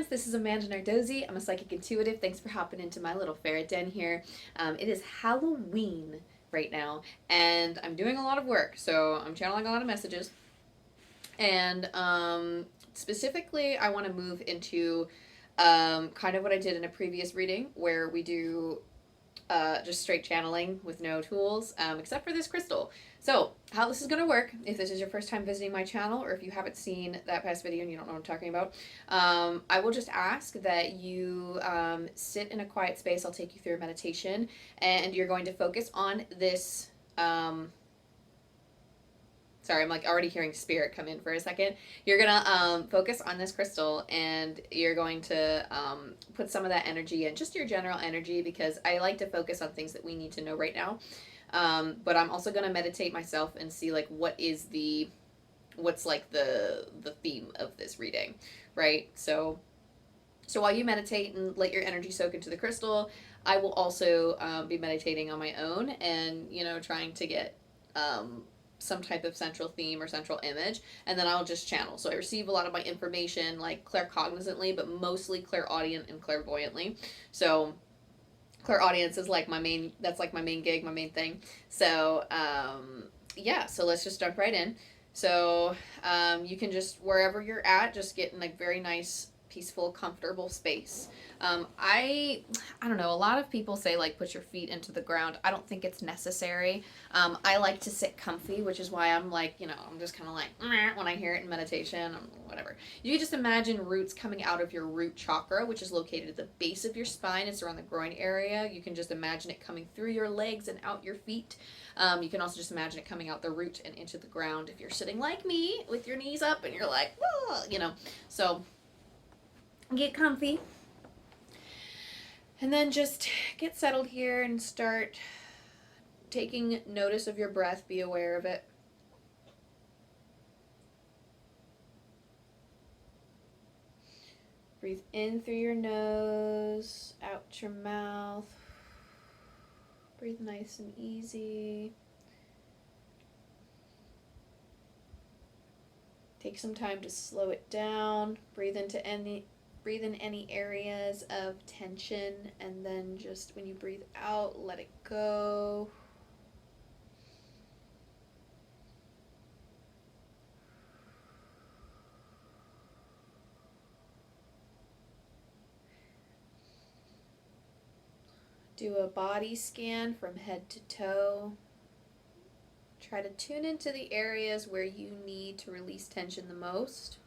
friends, this is Amanda Nardozzi. I'm a psychic intuitive. Thanks for hopping into my little ferret den here. It is Halloween right now, and I'm doing a lot of work, so I'm channeling a lot of messages. And specifically, I want to move into kind of what I did in a previous reading, where we do just straight channeling with no tools, except for this crystal. So, how this is going to work, if this is your first time visiting my channel, or if you haven't seen that past video and you don't know what I'm talking about, I will just ask that you sit in a quiet space. I'll take you through a meditation, and you're going to focus on this. Sorry, I'm like already hearing spirit come in for a second. You're gonna focus on this crystal, and you're going to put some of that energy in, just your general energy, because I like to focus on things that we need to know right now. But I'm also gonna meditate myself and see like what's like the theme of this reading, right? So while you meditate and let your energy soak into the crystal, I will also be meditating on my own, and trying to get some type of central theme or central image, and then I'll just channel. So I receive a lot of my information like claircognizantly, but mostly clairaudient and clairvoyantly. So clairaudience is like my main gig, my main thing. So yeah, so let's just jump right in. So you can just, wherever you're at, just get in like very nice, peaceful, comfortable space. I don't know, a lot of people say like put your feet into the ground. I don't think it's necessary. I like to sit comfy, which is why I'm like, I'm just kind of like, when I hear it in meditation, whatever. You can just imagine roots coming out of your root chakra, which is located at the base of your spine. It's around the groin area. You can just imagine it coming through your legs and out your feet. You can also just imagine it coming out the root and into the ground if you're sitting like me with your knees up and you're like, so get comfy. And then just get settled here and start taking notice of your breath. Be aware of it. Breathe in through your nose, out your mouth. Breathe nice and easy. Take some time to slow it down. Breathe in any areas of tension, and then just when you breathe out, let it go. Do a body scan from head to toe. Try to tune into the areas where you need to release tension the most.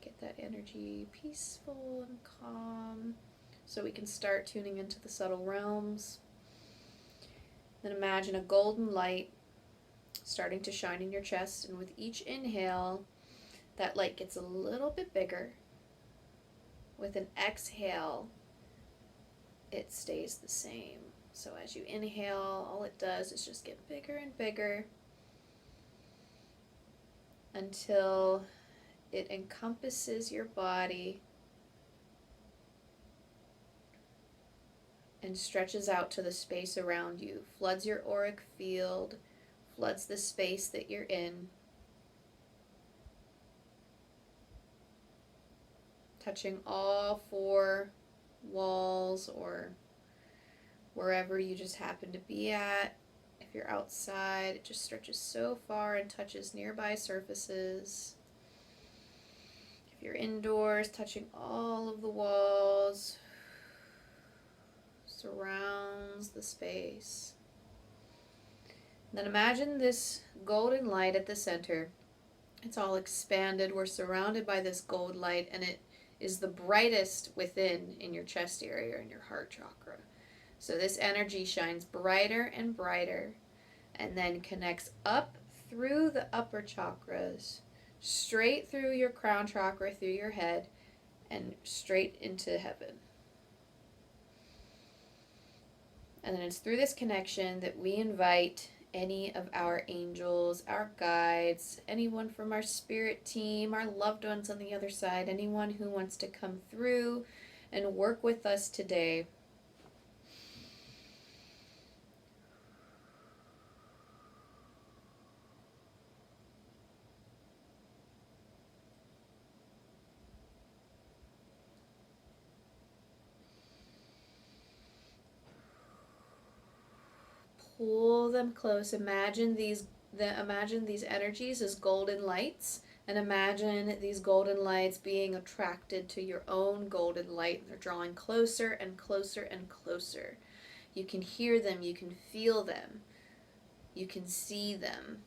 Get that energy peaceful and calm so we can start tuning into the subtle realms. Then imagine a golden light starting to shine in your chest, and with each inhale, that light gets a little bit bigger. With an exhale, it stays the same. So as you inhale, all it does is just get bigger and bigger until it encompasses your body and stretches out to the space around you, floods your auric field, floods the space that you're in, touching all four walls or wherever you just happen to be at. If you're outside, it just stretches so far and touches nearby surfaces. If you're indoors, touching all of the walls, surrounds the space. And then imagine this golden light at the center. It's all expanded. We're surrounded by this gold light, and it is the brightest within in your chest area and your heart chakra. So this energy shines brighter and brighter, and then connects up through the upper chakras, straight through your crown chakra, through your head, and straight into heaven. And then it's through this connection that we invite any of our angels, our guides, anyone from our spirit team, our loved ones on the other side, anyone who wants to come through and work with us today. pull them close. Imagine these energies as golden lights, and imagine these golden lights being attracted to your own golden light. They're drawing closer and closer and closer. You can hear them, you can feel them, you can see them.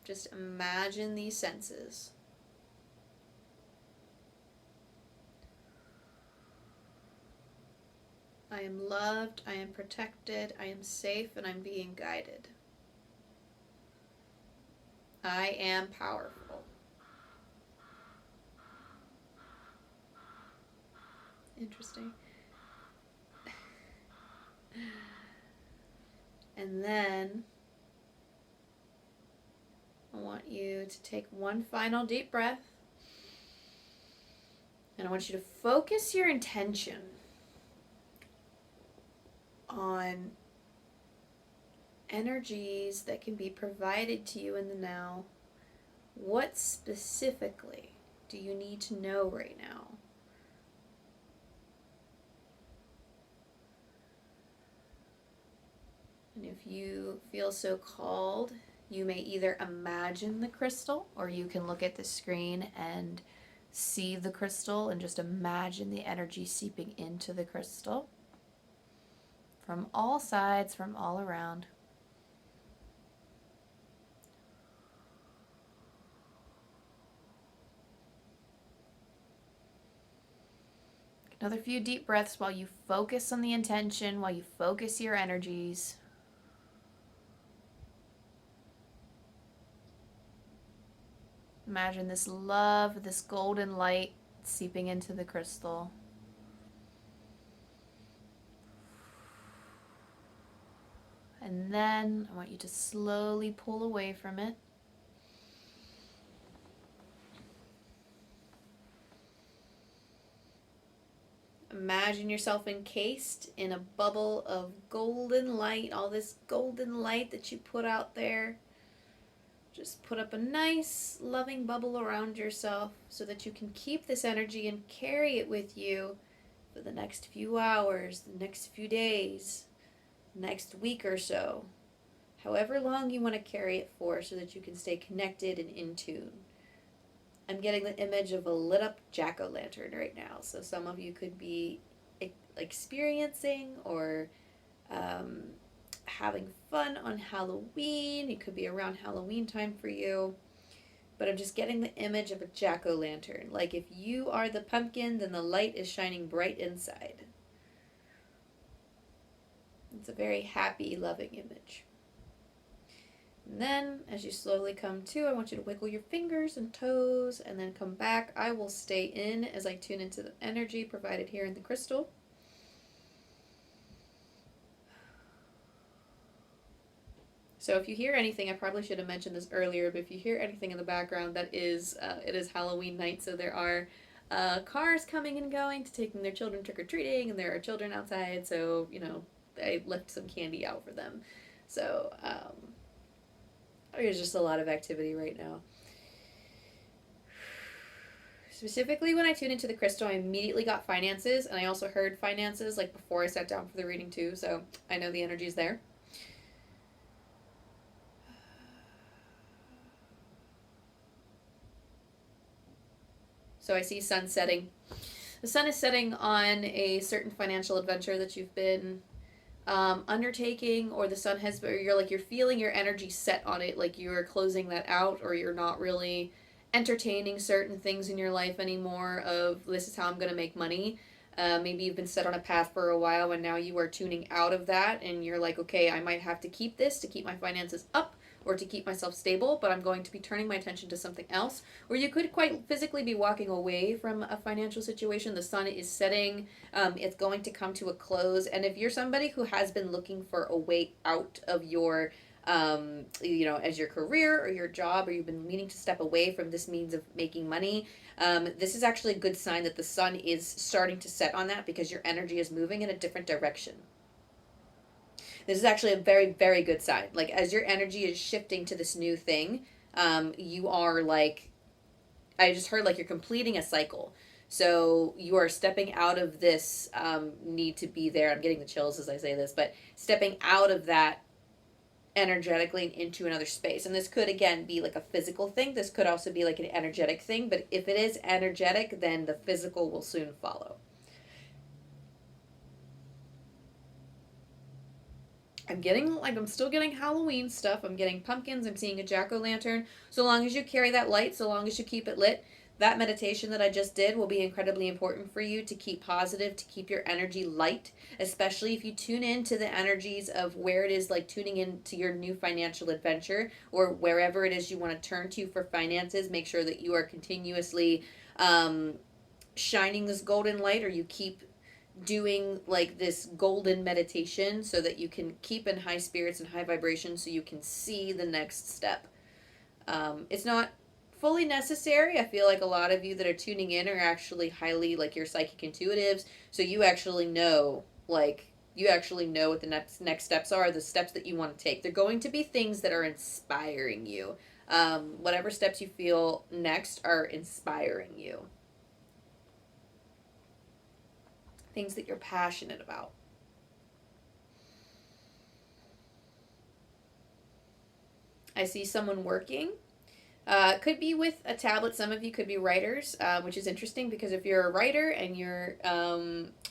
Just imagine these senses. I am loved, I am protected, I am safe, and I'm being guided. I am powerful. Interesting. And then I want you to take one final deep breath. And I want you to focus your intention on energies that can be provided to you in the now. What specifically do you need to know right now? And if you feel so called, you may either imagine the crystal, or you can look at the screen and see the crystal and just imagine the energy seeping into the crystal from all sides, from all around. Another few deep breaths while you focus on the intention, while you focus your energies. Imagine this love, this golden light seeping into the crystal. And then I want you to slowly pull away from it. Imagine yourself encased in a bubble of golden light, all this golden light that you put out there. Just put up a nice, loving bubble around yourself so that you can keep this energy and carry it with you for the next few hours, the next few days, next week or so. However long you want to carry it for, so that you can stay connected and in tune. I'm getting the image of a lit up jack-o'-lantern right now. So some of you could be experiencing or having fun on Halloween. It could be around Halloween time for you. But I'm just getting the image of a jack-o'-lantern. Like if you are the pumpkin, then the light is shining bright inside. It's a very happy, loving image. And then, as you slowly come to, I want you to wiggle your fingers and toes and then come back. I will stay in as I tune into the energy provided here in the crystal. So if you hear anything, I probably should have mentioned this earlier, but if you hear anything in the background, that is, it is Halloween night, so there are cars coming and going to taking their children trick-or-treating, and there are children outside, so, you know, I left some candy out for them. So, there's just a lot of activity right now. Specifically, when I tuned into the crystal, I immediately got finances, and I also heard finances, like, before I sat down for the reading, too, so I know the energy's there. So I see sun setting. The sun is setting on a certain financial adventure that you've been undertaking, or the sun has, or you're feeling your energy set on it, like you're closing that out, or you're not really entertaining certain things in your life anymore of this is how I'm going to make money. Maybe you've been set on a path for a while and now you are tuning out of that and you're like, okay, I might have to keep this to keep my finances up or to keep myself stable, but I'm going to be turning my attention to something else. Or you could quite physically be walking away from a financial situation. The sun is setting. It's going to come to a close. And if you're somebody who has been looking for a way out of your as your career or your job, or you've been meaning to step away from this means of making money, this is actually a good sign that the sun is starting to set on that, because your energy is moving in a different direction. This is actually a very, very good sign. Like, as your energy is shifting to this new thing, you are like, I just heard like you're completing a cycle. So you are stepping out of this need to be there. I'm getting the chills as I say this, but stepping out of that energetically and into another space. And this could, again, be like a physical thing. This could also be like an energetic thing. But if it is energetic, then the physical will soon follow. I'm still getting Halloween stuff. I'm getting pumpkins. I'm seeing a jack-o'-lantern. So long as you carry that light, so long as you keep it lit, that meditation that I just did will be incredibly important for you to keep positive, to keep your energy light, especially if you tune into the energies of where it is, like tuning into your new financial adventure or wherever it is you want to turn to for finances. Make sure that you are continuously shining this golden light, or you keep doing like this golden meditation so that you can keep in high spirits and high vibrations so you can see the next step. It's not fully necessary. I feel like a lot of you that are tuning in are actually highly, like, you're psychic intuitives, so you actually know what the next steps are, the steps that you want to take. They're going to be things that are inspiring you. Whatever steps you feel next are inspiring you. Things that you're passionate about. I see someone working. Could be with a tablet. Some of you could be writers, which is interesting because if you're a writer and you're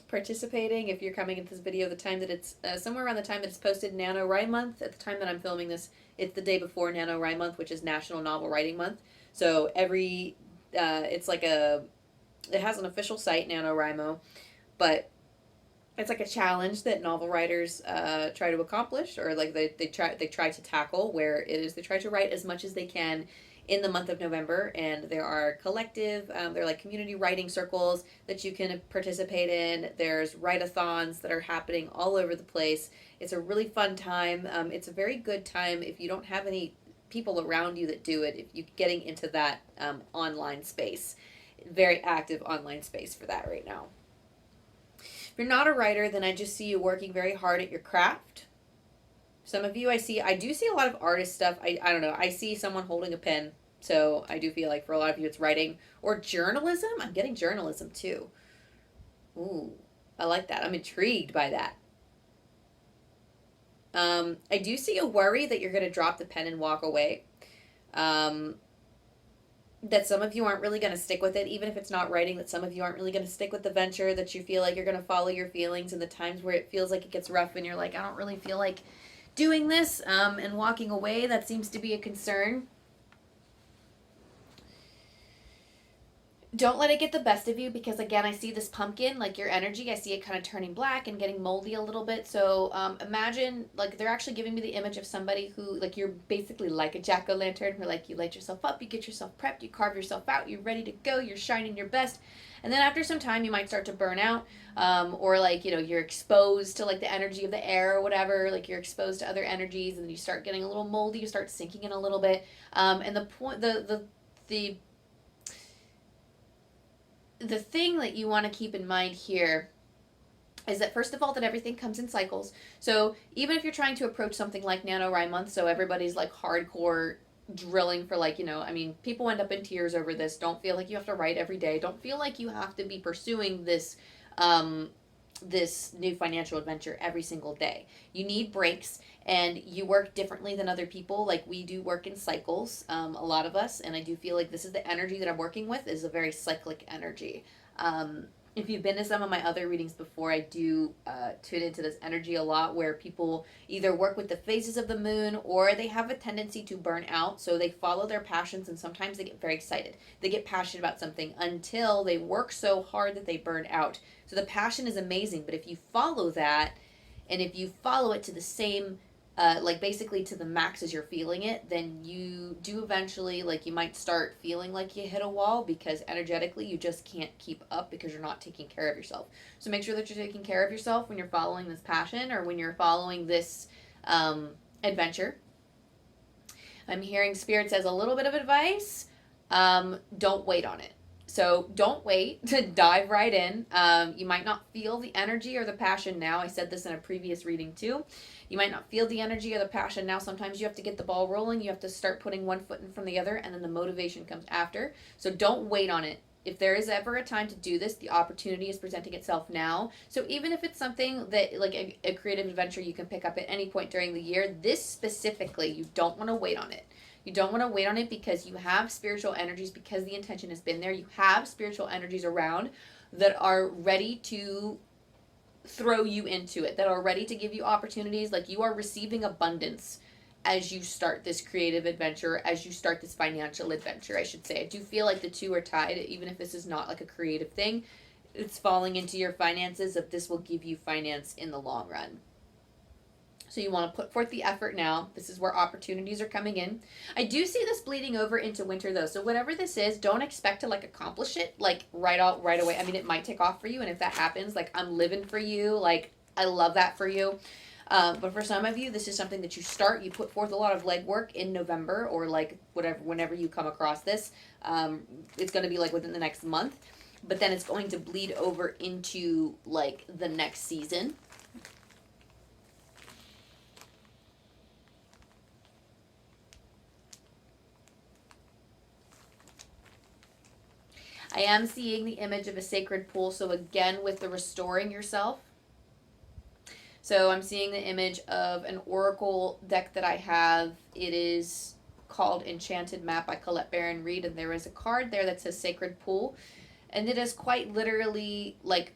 participating, if you're coming into this video the time that it's somewhere around the time that it's posted, NaNoWriMo month. At the time that I'm filming this, it's the day before NaNoWriMo month, which is National Novel Writing Month. So it's like it has an official site, NaNoWriMo, but it's like a challenge that novel writers try to accomplish, or like they try to tackle, where it is they try to write as much as they can in the month of November. And there are they're like community writing circles that you can participate in. There's write-a-thons that are happening all over the place. It's a really fun time. It's a very good time if you don't have any people around you that do it, if you're getting into that online space. Very active online space for that right now. If you're not a writer, then I just see you working very hard at your craft. Some of you I do see a lot of artist stuff. I don't know. I see someone holding a pen. So I do feel like for a lot of you it's writing or journalism. I'm getting journalism too. Ooh, I like that. I'm intrigued by that. I do see a worry that you're going to drop the pen and walk away. That some of you aren't really going to stick with it, even if it's not writing, that some of you aren't really going to stick with the venture, that you feel like you're going to follow your feelings, and the times where it feels like it gets rough and you're like, I don't really feel like doing this, and walking away, that seems to be a concern. Don't let it get the best of you, because again, I see this pumpkin, like your energy, I see it kind of turning black and getting moldy a little bit. So imagine, like, they're actually giving me the image of somebody who, like, you're basically like a jack-o'-lantern, where like you light yourself up, you get yourself prepped, you carve yourself out, you're ready to go, you're shining your best. And then after some time you might start to burn out, or like, you're exposed to like the energy of the air or whatever, like you're exposed to other energies, and you start getting a little moldy, you start sinking in a little bit. And the thing that you want to keep in mind here is that, first of all, that everything comes in cycles. So even if you're trying to approach something like NaNoWriMo month, so everybody's like hardcore drilling for, like, people end up in tears over this. Don't feel like you have to write every day. Don't feel like you have to be pursuing this this new financial adventure every single day. You need breaks, and you work differently than other people. Like, we do work in cycles, a lot of us, and I do feel like this is the energy that I'm working with, is a very cyclic energy. If you've been to some of my other readings before, I do tune into this energy a lot, where people either work with the phases of the moon, or they have a tendency to burn out. So they follow their passions, and sometimes they get very excited. They get passionate about something until they work so hard that they burn out. So the passion is amazing, but if you follow that, and if you follow it to the same basically to the max as you're feeling it, then you do eventually, like, you might start feeling like you hit a wall, because energetically you just can't keep up, because you're not taking care of yourself. So make sure that you're taking care of yourself when you're following this passion, or when you're following this adventure. I'm hearing Spirit says a little bit of advice. Don't wait on it. So don't wait to dive right in. You might not feel the energy or the passion now. I said this in a previous reading too. You might not feel the energy or the passion now. Sometimes you have to get the ball rolling. You have to start putting one foot in front of the other, and then the motivation comes after. So don't wait on it. if there is ever a time to do this, the opportunity is presenting itself now. So even if it's something that, like a creative adventure you can pick up at any point during the year, this specifically, you don't want to wait on it. You don't want to wait on it because you have spiritual energies, because the intention has been there. You have spiritual energies around that are ready to throw you into it, that are ready to give you opportunities. Like, you are receiving abundance as you start this creative adventure, as you start this financial adventure, I should say. I do feel like the two are tied, even if this is not like a creative thing. It's falling into your finances, that this will give you finance in the long run. So you want to put forth the effort now. This is where opportunities are coming in. I do see this bleeding over into winter though. So whatever this is, don't expect to like accomplish it like right away. I mean, it might take off for you, and if that happens, like, I'm living for you. Like, I love that for you. But for some of you, this is something that you start. You put forth a lot of legwork in November, or like whenever you come across this. It's going to be like within the next month, but then it's going to bleed over into like the next season. I am seeing the image of a sacred pool. So again, with the restoring yourself. So I'm seeing the image of an oracle deck that I have. It is called Enchanted Map by Colette Baron Reed, and there is a card there that says Sacred Pool. And it is quite literally like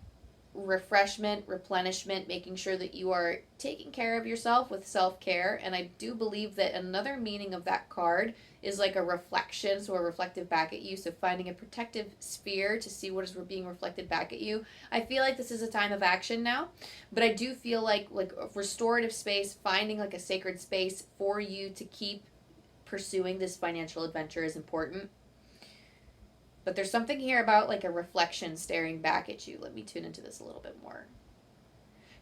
refreshment, replenishment, making sure that you are taking care of yourself with self-care. And I do believe that another meaning of that card is like a reflection, so a reflective back at you. So finding a protective sphere to see what is being reflected back at you. I feel like this is a time of action now, but I do feel like a restorative space, finding like a sacred space for you to keep pursuing this financial adventure is important. But there's something here about like a reflection staring back at you. Let me tune into this a little bit more.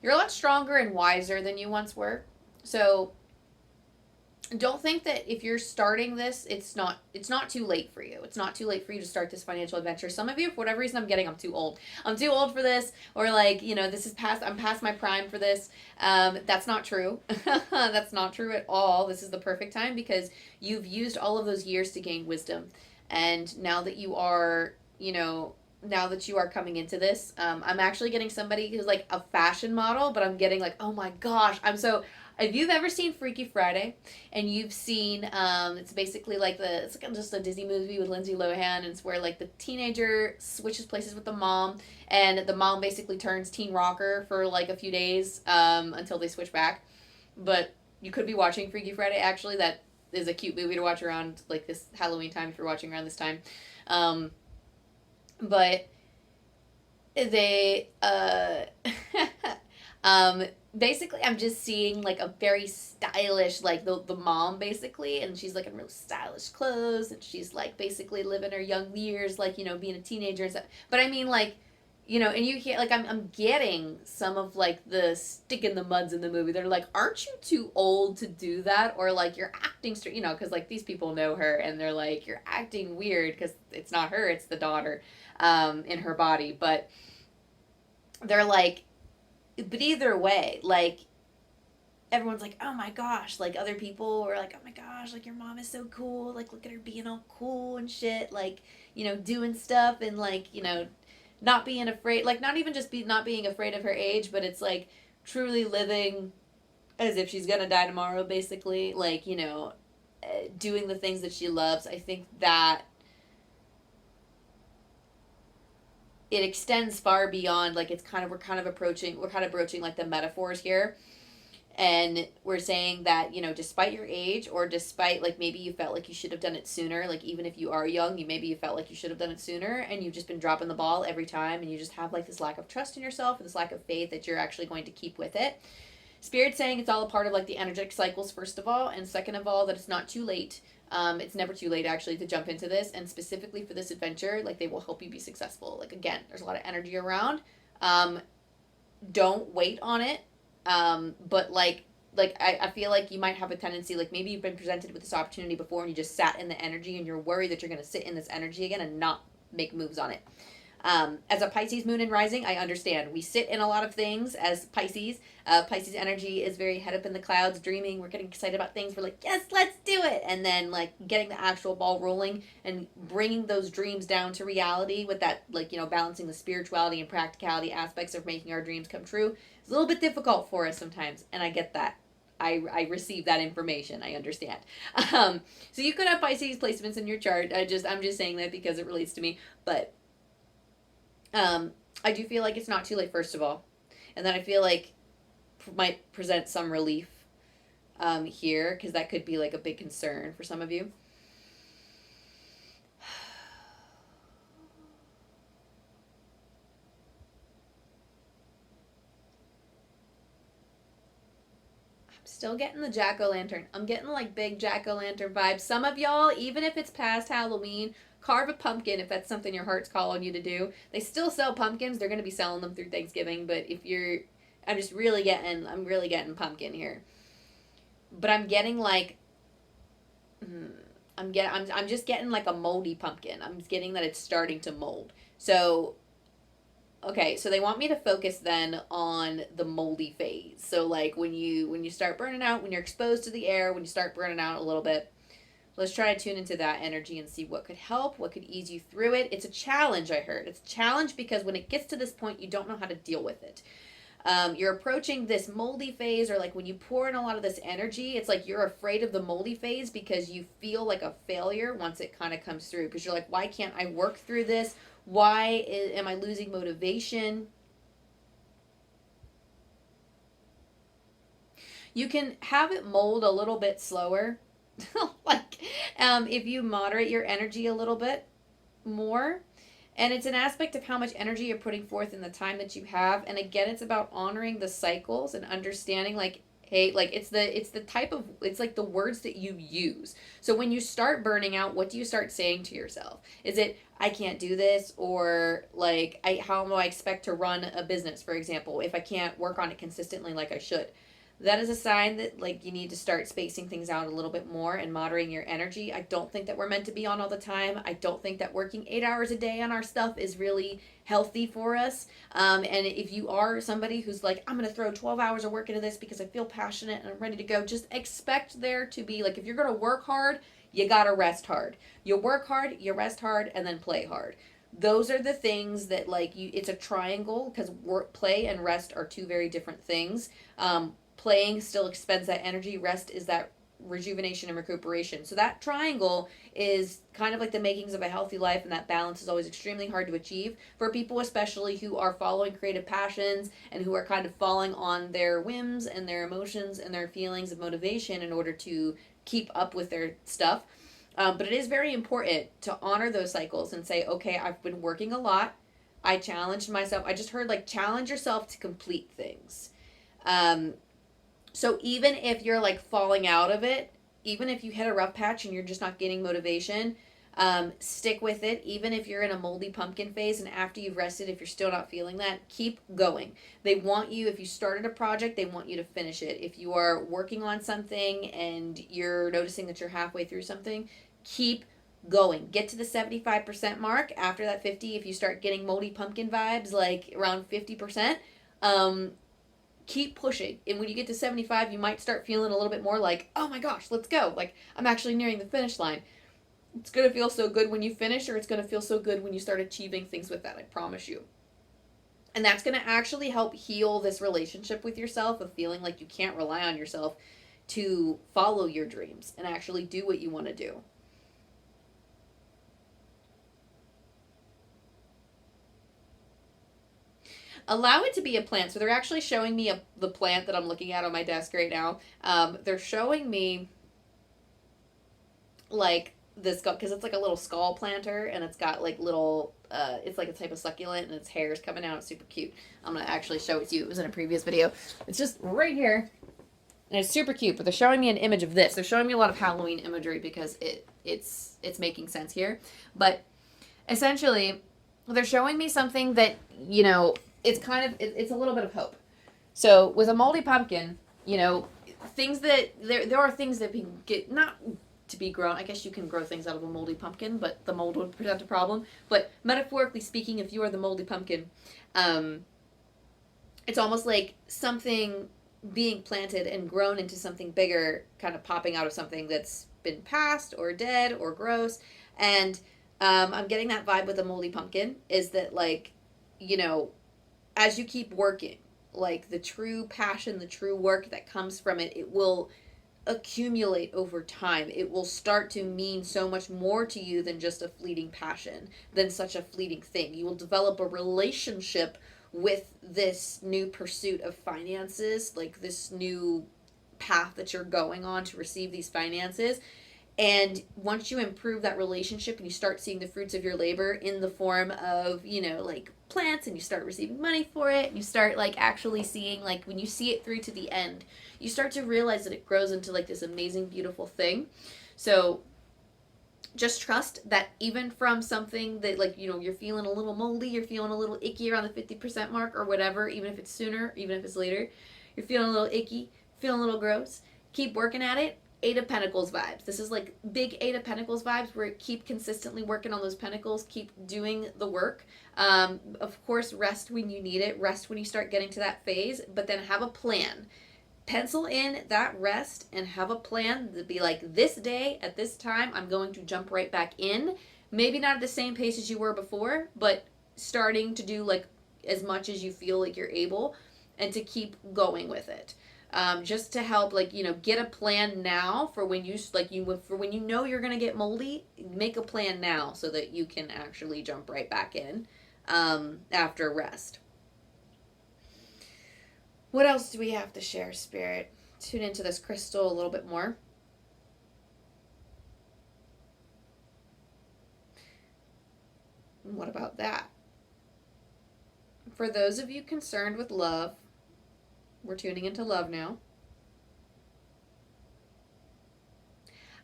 You're a lot stronger and wiser than you once were. So don't think that if you're starting this, it's not too late for you. It's not too late for you to start this financial adventure. Some of you, for whatever reason, I'm too old. I'm too old for this, or like, this is I'm past my prime for this. That's not true. That's not true at all. This is the perfect time because you've used all of those years to gain wisdom. And now that you are, coming into this, I'm actually getting somebody who's like a fashion model, but I'm getting like, oh my gosh, if you've ever seen Freaky Friday, and you've seen, it's basically like it's like just a Disney movie with Lindsay Lohan, and it's where like the teenager switches places with the mom, and the mom basically turns teen rocker for like a few days, until they switch back. But you could be watching Freaky Friday, actually. That is a cute movie to watch around like this Halloween time if you're watching around this time. But they, basically, I'm just seeing like a very stylish, like the mom basically, and she's like in real stylish clothes, and she's like basically living her young years, like, being a teenager and stuff. But I mean, like, and you hear like I'm getting some of like the stick in the muds in the movie. They're like, aren't you too old to do that? Or like, you're acting straight, because like these people know her, and they're like, you're acting weird because it's not her, it's the daughter, in her body. But they're like, but either way, like, everyone's like, oh my gosh, like other people were like, oh my gosh, like your mom is so cool, like look at her being all cool and shit, like, doing stuff, and like, not being afraid, like not even just not being afraid of her age, but it's like truly living as if she's gonna die tomorrow, basically, like, doing the things that she loves. I think that it extends far beyond, like, we're kind of broaching like the metaphors here. And we're saying that, despite your age, or despite, like, maybe you felt like you should have done it sooner, like, even if you are young, maybe you felt like you should have done it sooner, and you've just been dropping the ball every time, and you just have, like, this lack of trust in yourself, and this lack of faith that you're actually going to keep with it. Spirit's saying it's all a part of, like, the energetic cycles, first of all, and second of all, that it's not too late. It's never too late, actually, to jump into this, and specifically for this adventure, like, they will help you be successful. Like, again, there's a lot of energy around. Don't wait on it. But I feel like you might have a tendency, like maybe you've been presented with this opportunity before and you just sat in the energy and you're worried that you're going to sit in this energy again and not make moves on it. As a Pisces moon and rising, I understand. We sit in a lot of things as Pisces. Pisces energy is very head up in the clouds, dreaming. We're getting excited about things. We're like, yes, let's do it. And then like getting the actual ball rolling and bringing those dreams down to reality with that, like, balancing the spirituality and practicality aspects of making our dreams come true. It's a little bit difficult for us sometimes. And I get that. I receive that information. I understand. So you could have Pisces placements in your chart. I'm just saying that because it relates to me. But I do feel like it's not too late, first of all. And then I feel like might present some relief here, because that could be like a big concern for some of you. Still getting the jack-o'-lantern. I'm getting like big jack-o'-lantern vibes. Some of y'all, even if it's past Halloween, carve a pumpkin if that's something your heart's calling you to do. They still sell pumpkins. They're going to be selling them through Thanksgiving, but if you're, I'm really getting pumpkin here. But I'm getting like, I'm just getting like a moldy pumpkin. I'm getting that it's starting to mold. So okay, so they want me to focus then on the moldy phase. So like when you start burning out, when you're exposed to the air, when you start burning out a little bit, let's try to tune into that energy and see what could help, what could ease you through it. It's a challenge, I heard. It's a challenge because when it gets to this point, you don't know how to deal with it. You're approaching this moldy phase, or like when you pour in a lot of this energy, it's like you're afraid of the moldy phase because you feel like a failure once it kind of comes through. Because you're like, why can't I work through this? Why am I losing motivation? You can have it mold a little bit slower. Like, if you moderate your energy a little bit more. And it's an aspect of how much energy you're putting forth in the time that you have. And again, it's about honoring the cycles and understanding, like, hey, like it's like the words that you use. So when you start burning out, what do you start saying to yourself? Is it, I can't do this? Or like, how do I expect to run a business, for example, if I can't work on it consistently like I should? That is a sign that like you need to start spacing things out a little bit more and moderating your energy. I don't think that we're meant to be on all the time. I don't think that working 8 hours a day on our stuff is really healthy for us. And if you are somebody who's like, I'm going to throw 12 hours of work into this because I feel passionate and I'm ready to go, just expect there to be like, if you're going to work hard, you got to rest hard. You work hard, you rest hard, and then play hard. Those are the things that like you, it's a triangle, because work, play and rest are two very different things. Playing still expends that energy. Rest is that rejuvenation and recuperation. So that triangle is kind of like the makings of a healthy life, and that balance is always extremely hard to achieve for people, especially who are following creative passions and who are kind of falling on their whims and their emotions and their feelings of motivation in order to keep up with their stuff. But it is very important to honor those cycles and say, okay, I've been working a lot. I challenged myself. I just heard like challenge yourself to complete things. So even if you're like falling out of it, even if you hit a rough patch and you're just not getting motivation, stick with it. Even if you're in a moldy pumpkin phase and after you've rested, if you're still not feeling that, keep going. They want you, if you started a project, they want you to finish it. If you are working on something and you're noticing that you're halfway through something, keep going. Get to the 75% mark. After that 50, if you start getting moldy pumpkin vibes, like around 50%, keep pushing. And when you get to 75, you might start feeling a little bit more like, oh my gosh, let's go. Like, I'm actually nearing the finish line. It's going to feel so good when you finish, or it's going to feel so good when you start achieving things with that, I promise you. And that's going to actually help heal this relationship with yourself of feeling like you can't rely on yourself to follow your dreams and actually do what you want to do. Allow it to be a plant. So they're actually showing me the plant that I'm looking at on my desk right now. They're showing me like this, because it's like a little skull planter, and it's got like little, it's like a type of succulent, and its hair is coming out. It's super cute. I'm going to actually show it to you. It was in a previous video. It's just right here. And it's super cute, but they're showing me an image of this. They're showing me a lot of Halloween imagery because it's making sense here. But essentially, they're showing me something that, you know, it's kind of, it's a little bit of hope. So with a moldy pumpkin, you know, things that, there are things that can get, not to be grown. I guess you can grow things out of a moldy pumpkin, but the mold would present a problem. But metaphorically speaking, if you are the moldy pumpkin, it's almost like something being planted and grown into something bigger, kind of popping out of something that's been past or dead or gross. And I'm getting that vibe with the moldy pumpkin is that, like, you know, as you keep working, like the true passion, the true work that comes from it, it will accumulate over time. It will start to mean so much more to you than just a fleeting passion, than such a fleeting thing. You will develop a relationship with this new pursuit of finances, like this new path that you're going on to receive these finances. And once you improve that relationship and you start seeing the fruits of your labor in the form of, you know, like plants, and you start receiving money for it, and you start like actually seeing, like when you see it through to the end, you start to realize that it grows into like this amazing, beautiful thing. So just trust that even from something that, like, you know, you're feeling a little moldy, you're feeling a little icky around the 50% mark or whatever, even if it's sooner, even if it's later, you're feeling a little icky, feeling a little gross, keep working at it. Eight of Pentacles vibes. This is like big Eight of Pentacles vibes where keep consistently working on those pentacles, keep doing the work. Of course, rest when you need it, rest when you start getting to that phase, but then have a plan. Pencil in that rest and have a plan to be like, this day at this time, I'm going to jump right back in. Maybe not at the same pace as you were before, but starting to do like as much as you feel like you're able and to keep going with it. Just to help, like, you know, get a plan now for when you, like, for when you know you're going to get moldy, make a plan now so that you can actually jump right back in after rest. What else do we have to share, Spirit? Tune into this crystal a little bit more. And what about that? For those of you concerned with love, we're tuning into love now.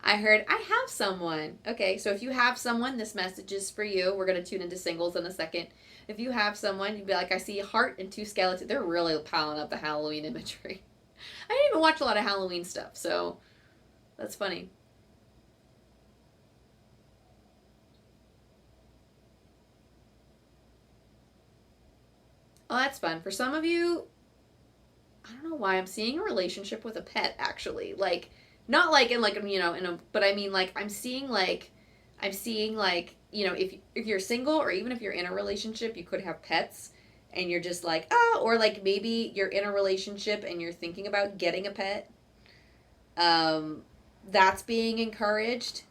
I heard, I have someone. Okay, so if you have someone, this message is for you. We're going to tune into singles in a second. If you have someone, you'd be like, I see a heart and two skeletons. They're really piling up the Halloween imagery. I didn't even watch a lot of Halloween stuff, so that's funny. Oh, that's fun. For some of you, I don't know why I'm seeing a relationship with a pet, actually. Like, not like in like, you know, but I mean, like, I'm seeing like, you know, if you're single or even if you're in a relationship, you could have pets and you're just like, ah, or like maybe you're in a relationship and you're thinking about getting a pet. That's being encouraged.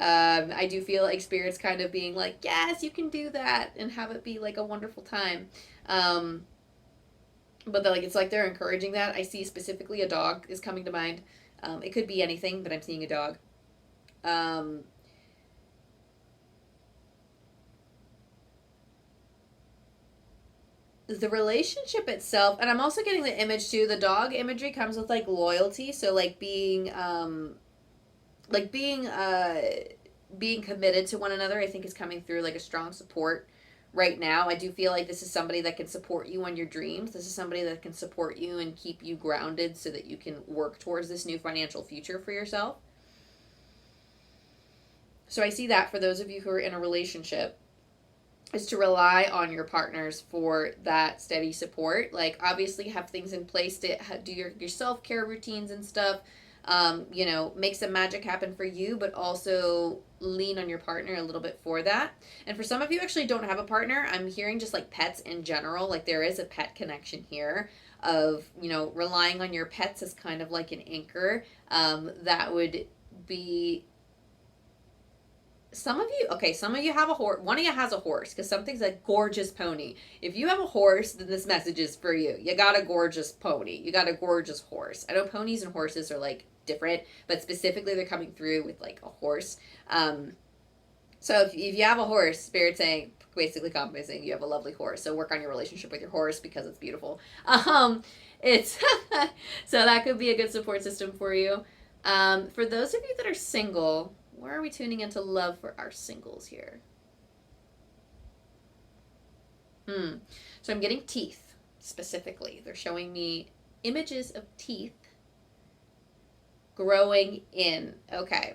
I do feel like Spirit's kind of being like, yes, you can do that and have it be like a wonderful time. But like, it's like they're encouraging that. I see specifically a dog is coming to mind. It could be anything, but I'm seeing a dog. The relationship itself, and I'm also getting the image too. The dog imagery comes with like loyalty, so like being being committed to one another. I think is coming through like a strong support right now. I do feel like this is somebody that can support you on your dreams. This is somebody that can support you and keep you grounded so that you can work towards this new financial future for yourself. So I see that for those of you who are in a relationship is to rely on your partners for that steady support. Like, obviously have things in place to do your self-care routines and stuff. You know, make some magic happen for you, but also lean on your partner a little bit for that. And for some of you actually don't have a partner, I'm hearing just like pets in general, like there is a pet connection here of, you know, relying on your pets as kind of like an anchor. That would be some of you have a horse. One of you has a horse because something's a gorgeous pony. If you have a horse, then this message is for you. You got a gorgeous pony. You got a gorgeous horse. I know ponies and horses are like different, but specifically they're coming through with like a horse. So if you have a horse, Spirit's saying, basically compensating, you have a lovely horse. So work on your relationship with your horse because it's beautiful. It's so that could be a good support system for you. For those of you that are single, where are we tuning into love for our singles here? So I'm getting teeth specifically. They're showing me images of teeth growing in. Okay.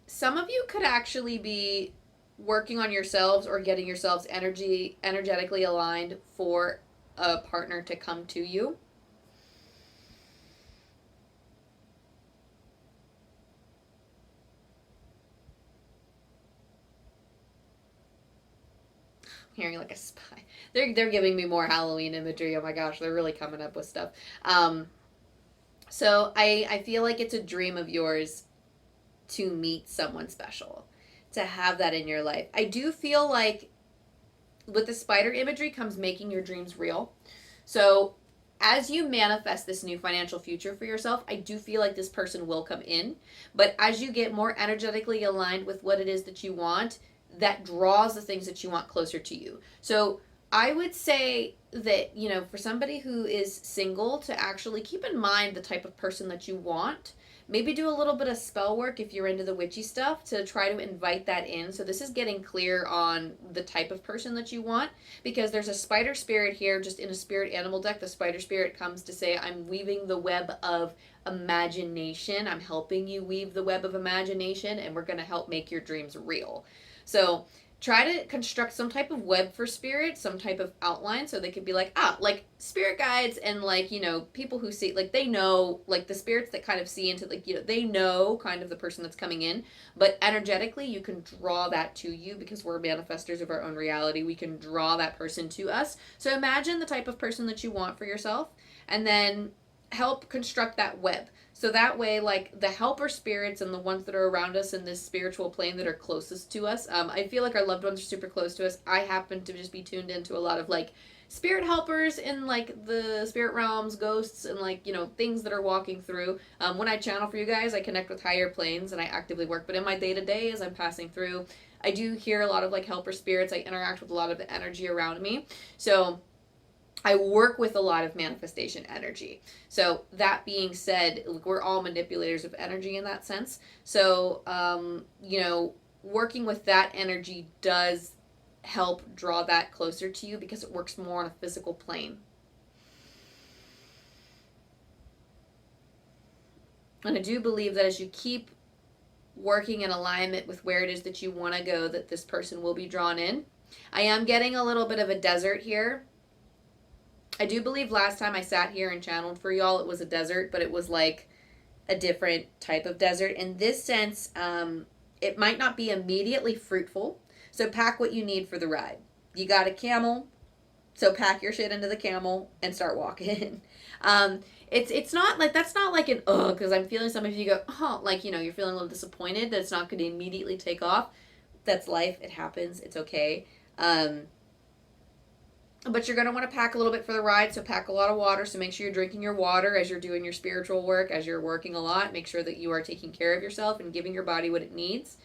Some of you could actually be working on yourselves or getting yourselves energetically aligned for a partner to come to you. Hearing like a spy. They're giving me more Halloween imagery. Oh my gosh, they're really coming up with stuff. So I feel like it's a dream of yours to meet someone special, to have that in your life. I do feel like with the spider imagery comes making your dreams real. So as you manifest this new financial future for yourself, I do feel like this person will come in. But as you get more energetically aligned with what it is that you want, that draws the things that you want closer to you. So I would say that, for somebody who is single, to actually keep in mind the type of person that you want. Maybe do a little bit of spell work if you're into the witchy stuff to try to invite that in. So this is getting clear on the type of person that you want, because there's a spider spirit here just in a spirit animal deck. The spider spirit comes to say, I'm weaving the web of imagination. I'm helping you weave the web of imagination, and we're going to help make your dreams real. So try to construct some type of web for spirit, some type of outline, so they could be like, like spirit guides and like, people who see, like they know, like the spirits that kind of see into, like, they know kind of the person that's coming in, but energetically you can draw that to you because we're manifestors of our own reality. We can draw that person to us. So imagine the type of person that you want for yourself and then help construct that web. So that way, like the helper spirits and the ones that are around us in this spiritual plane that are closest to us, I feel like our loved ones are super close to us. I happen to just be tuned into a lot of like spirit helpers in like the spirit realms, ghosts, and like, things that are walking through. When I channel for you guys, I connect with higher planes and I actively work. But in my day-to-day, as I'm passing through, I do hear a lot of like helper spirits. I interact with a lot of the energy around me. So I work with a lot of manifestation energy. So that being said, we're all manipulators of energy in that sense. So, working with that energy does help draw that closer to you because it works more on a physical plane. And I do believe that as you keep working in alignment with where it is that you want to go, that this person will be drawn in. I am getting a little bit of a desert here. I do believe last time I sat here and channeled for y'all, it was a desert, but it was like a different type of desert. In this sense, it might not be immediately fruitful, so pack what you need for the ride. You got a camel, so pack your shit into the camel and start walking. It's not like, that's not like an because I'm feeling some of you go, like, you're feeling a little disappointed that it's not going to immediately take off. That's life. It happens. It's okay. But you're going to want to pack a little bit for the ride, so pack a lot of water. So make sure you're drinking your water as you're doing your spiritual work, as you're working a lot. Make sure that you are taking care of yourself and giving your body what it needs.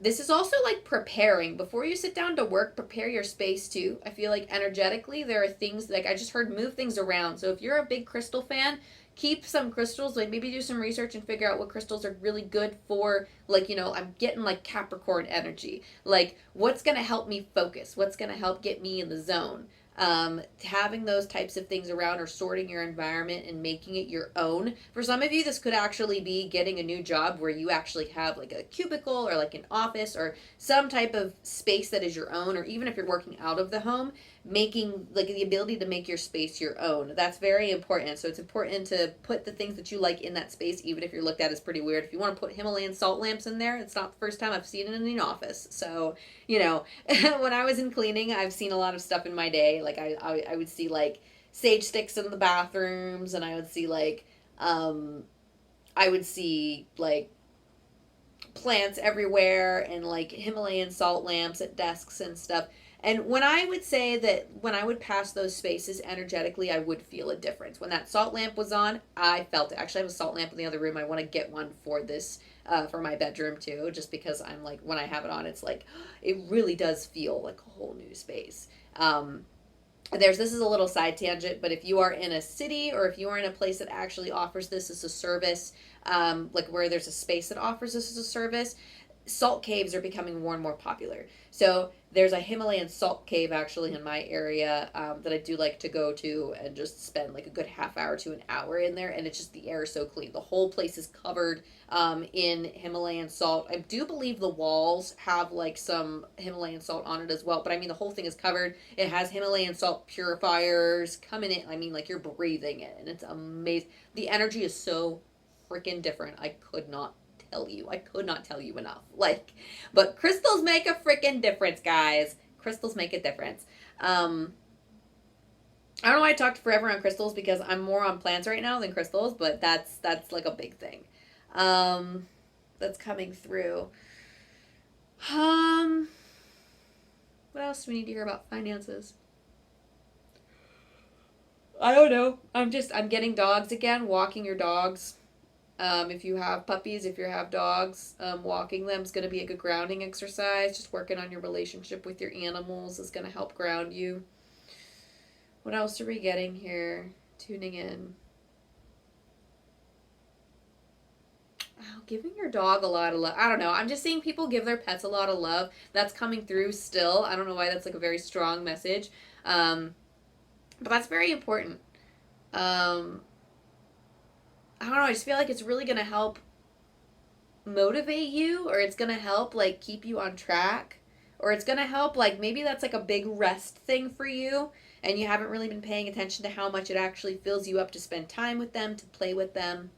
This is also like preparing. Before you sit down to work, prepare your space too. I feel like energetically there are things, like I just heard, move things around. So if you're a big crystal fan, keep some crystals, like maybe do some research and figure out what crystals are really good for, like, I'm getting like Capricorn energy. Like, what's going to help me focus? What's going to help get me in the zone? Having those types of things around, or sorting your environment and making it your own. For some of you, this could actually be getting a new job where you actually have like a cubicle or like an office or some type of space that is your own, or even if you're working out of the home, making like the ability to make your space your own. That's very important. So it's important to put the things that you like in that space, even if you're looked at as pretty weird. If you want to put Himalayan salt lamps in there, it's not the first time I've seen it in an office. So, when I was in cleaning, I've seen a lot of stuff in my day. Like I would see like sage sticks in the bathrooms, and I would see like plants everywhere, and like Himalayan salt lamps at desks and stuff. And when I would say that when I would pass those spaces energetically, I would feel a difference. When that salt lamp was on, I felt it. Actually, I have a salt lamp in the other room. I want to get one for this, for my bedroom too, just because I'm like, when I have it on, it's like, it really does feel like a whole new space. This is a little side tangent, but if you are in a city, or if you are in a place that actually offers this as a service, like where there's a space that offers this as a service, salt caves are becoming more and more popular. So there's a Himalayan salt cave actually in my area that I do like to go to and just spend like a good half hour to an hour in there. And it's just the air is so clean. The whole place is covered in Himalayan salt. I do believe the walls have like some Himalayan salt on it as well. But I mean, the whole thing is covered. It has Himalayan salt purifiers coming in. I mean, like you're breathing it and it's amazing. The energy is so freaking different. I could not tell you enough. Like, but crystals make a freaking difference, guys. Crystals make a difference. I don't know why I talked forever on crystals because I'm more on plants right now than crystals, but that's like a big thing. That's coming through. What else do we need to hear about finances? I don't know. I'm getting dogs again, walking your dogs. If you have puppies, if you have dogs, walking them is going to be a good grounding exercise. Just working on your relationship with your animals is going to help ground you. What else are we getting here? Tuning in. Oh, giving your dog a lot of love. I don't know. I'm just seeing people give their pets a lot of love. That's coming through still. I don't know why that's like a very strong message. But that's very important. I don't know, I just feel like it's really going to help motivate you, or it's going to help like keep you on track, or it's going to help like maybe that's like a big rest thing for you and you haven't really been paying attention to how much it actually fills you up to spend time with them, to play with them.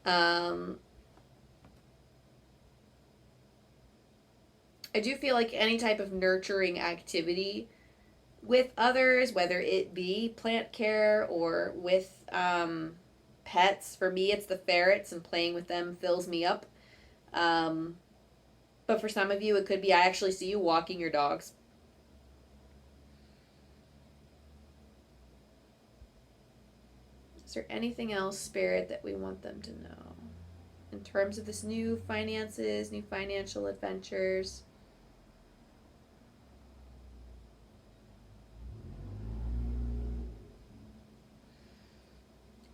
I do feel like any type of nurturing activity with others, whether it be plant care or with pets. For me, it's the ferrets, and playing with them fills me up. But for some of you, it could be I actually see you walking your dogs. Is there anything else, Spirit, that we want them to know in terms of this new finances, new financial adventures?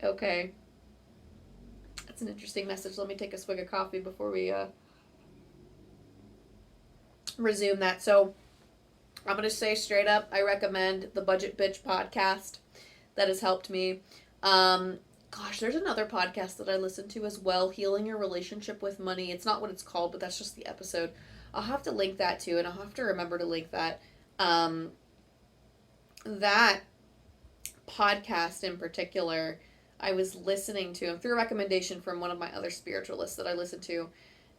Okay. That's an interesting message. Let me take a swig of coffee before we resume that. So I'm going to say straight up, I recommend the Budget Bitch podcast. That has helped me. Gosh, there's another podcast that I listen to as well, Healing Your Relationship with Money. It's not what it's called, but that's just the episode. I'll have to link that too, and I'll have to remember to link that. That podcast in particular, I was listening to through a recommendation from one of my other spiritualists that I listened to.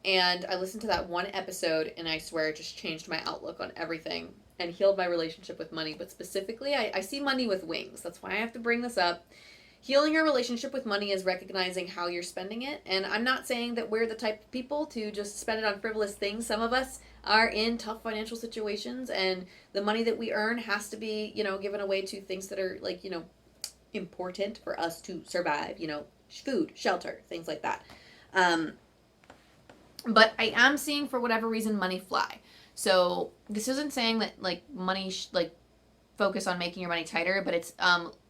And I listened to that one episode, and I swear it just changed my outlook on everything and healed my relationship with money. But specifically, I see money with wings. That's why I have to bring this up. Healing your relationship with money is recognizing how you're spending it. And I'm not saying that we're the type of people to just spend it on frivolous things. Some of us are in tough financial situations, and the money that we earn has to be, given away to things that are like, important for us to survive, food, shelter, things like that. But I am seeing, for whatever reason, money fly. So this isn't saying that like money, focus on making your money tighter, but it's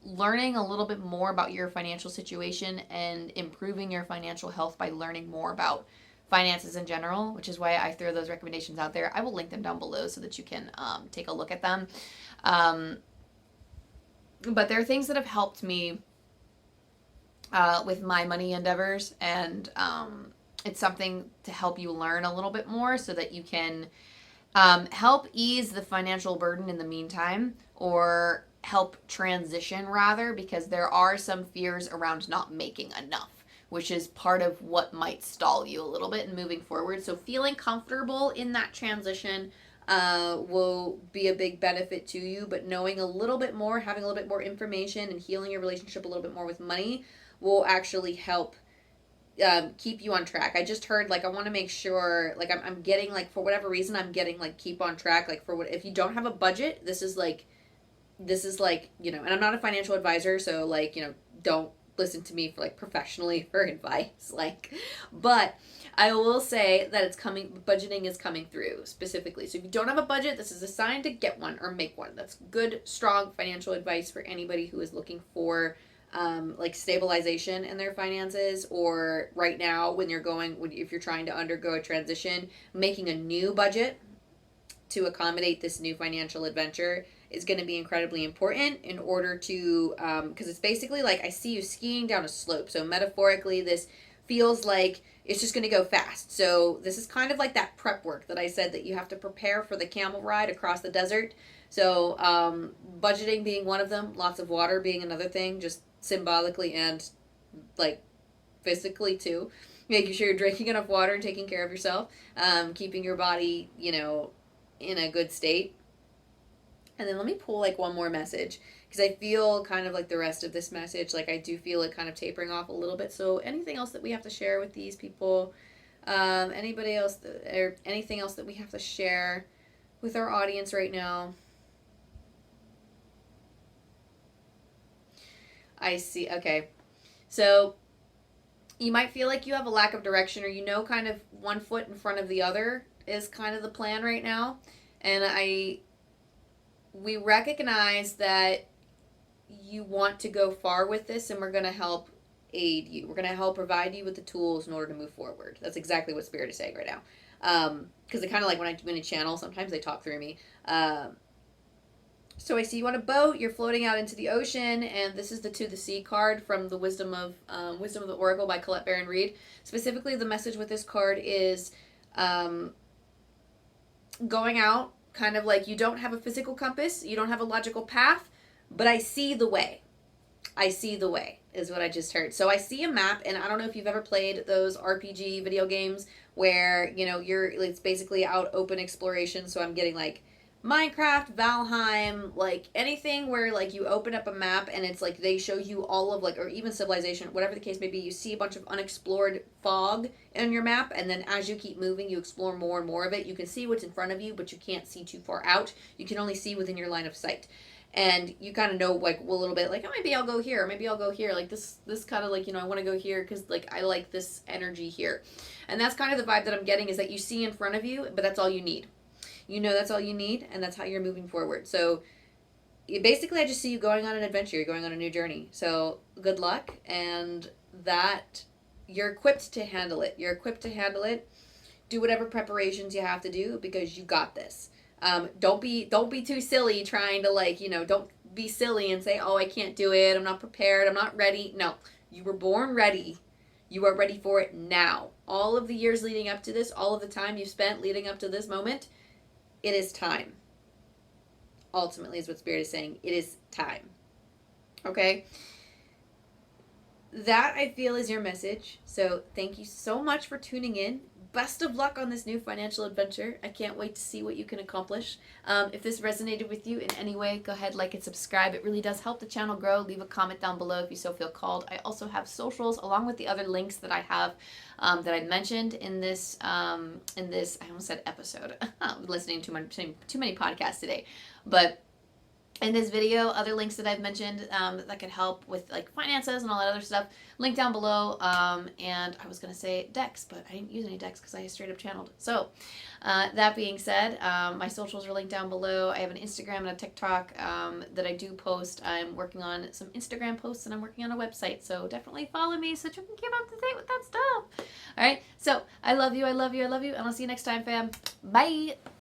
learning a little bit more about your financial situation and improving your financial health by learning more about finances in general, which is why I throw those recommendations out there. I will link them down below so that you can take a look at them. But there are things that have helped me with my money endeavors, and it's something to help you learn a little bit more so that you can help ease the financial burden in the meantime, or help transition rather, because there are some fears around not making enough, which is part of what might stall you a little bit in moving forward. So feeling comfortable in that transition will be a big benefit to you, but knowing a little bit more, having a little bit more information, and healing your relationship a little bit more with money will actually help keep you on track. I just heard, I want to make sure, I'm getting, for whatever reason, I'm getting, keep on track, if you don't have a budget, this is, and I'm not a financial advisor, so, don't listen to me for, professionally for advice, but I will say that budgeting is coming through specifically. So if you don't have a budget, this is a sign to get one or make one. That's good, strong financial advice for anybody who is looking for like stabilization in their finances, or right now if you're trying to undergo a transition, making a new budget to accommodate this new financial adventure is going to be incredibly important in order to, because it's basically like I see you skiing down a slope. So metaphorically, this feels like it's just going to go fast. So this is kind of like that prep work that I said that you have to prepare for the camel ride across the desert. So budgeting being one of them, lots of water being another thing, just symbolically and like physically too. Making sure you're drinking enough water and taking care of yourself, keeping your body, in a good state. And then let me pull like one more message, because I feel kind of like the rest of this message, like I do feel it kind of tapering off a little bit. So anything else that we have to share with these people? Anybody else or anything else that we have to share with our audience right now? I see. Okay. So you might feel like you have a lack of direction, or kind of one foot in front of the other is kind of the plan right now. And we recognize that you want to go far with this, and we're going to help aid you. We're going to help provide you with the tools in order to move forward. That's exactly what Spirit is saying right now. Because it kind of like when I channel, sometimes they talk through me. So I see you on a boat, you're floating out into the ocean, and this is the To the Sea card from the Wisdom of the Oracle by Colette Baron Reed. Specifically, the message with this card is going out, kind of like you don't have a physical compass, you don't have a logical path, but I see the way. I see the way is what I just heard. So I see a map, and I don't know if you've ever played those RPG video games where, it's basically out open exploration. So I'm getting like Minecraft, Valheim, like anything where like you open up a map and it's like they show you all of like, or even Civilization, whatever the case may be, you see a bunch of unexplored fog in your map, and then as you keep moving, you explore more and more of it. You can see what's in front of you, but you can't see too far out. You can only see within your line of sight. And you kind of know like a little bit like, oh, maybe I'll go here, maybe I'll go here, like this kind of like, I want to go here because like I like this energy here. And that's kind of the vibe that I'm getting, is that you see in front of you, but that's all you need. That's all you need, and that's how you're moving forward. So basically I just see you going on an adventure, you're going on a new journey. So good luck, and that you're equipped to handle it. Do whatever preparations you have to do, because you got this. Don't be too silly trying to like, don't be silly and say, oh, I can't do it, I'm not prepared, I'm not ready. No, you were born ready. You are ready for it now. All of the years leading up to this, all of the time you've spent leading up to this moment, it is time. Ultimately is what Spirit is saying. It is time. Okay? That, I feel, is your message. So thank you so much for tuning in. Best of luck on this new financial adventure. I can't wait to see what you can accomplish. If this resonated with you in any way, go ahead, like and subscribe. It really does help the channel grow. Leave a comment down below if you so feel called. I also have socials along with the other links that I have that I mentioned in this I almost said episode. I'm listening to too many podcasts today. But in this video, other links that I've mentioned that could help with like finances and all that other stuff, link down below. And I was going to say decks, but I didn't use any decks because I straight up channeled. So that being said, my socials are linked down below. I have an Instagram and a TikTok that I do post. I'm working on some Instagram posts, and I'm working on a website. So definitely follow me so that you can keep up to date with that stuff. All right. So I love you. And I'll see you next time, fam. Bye.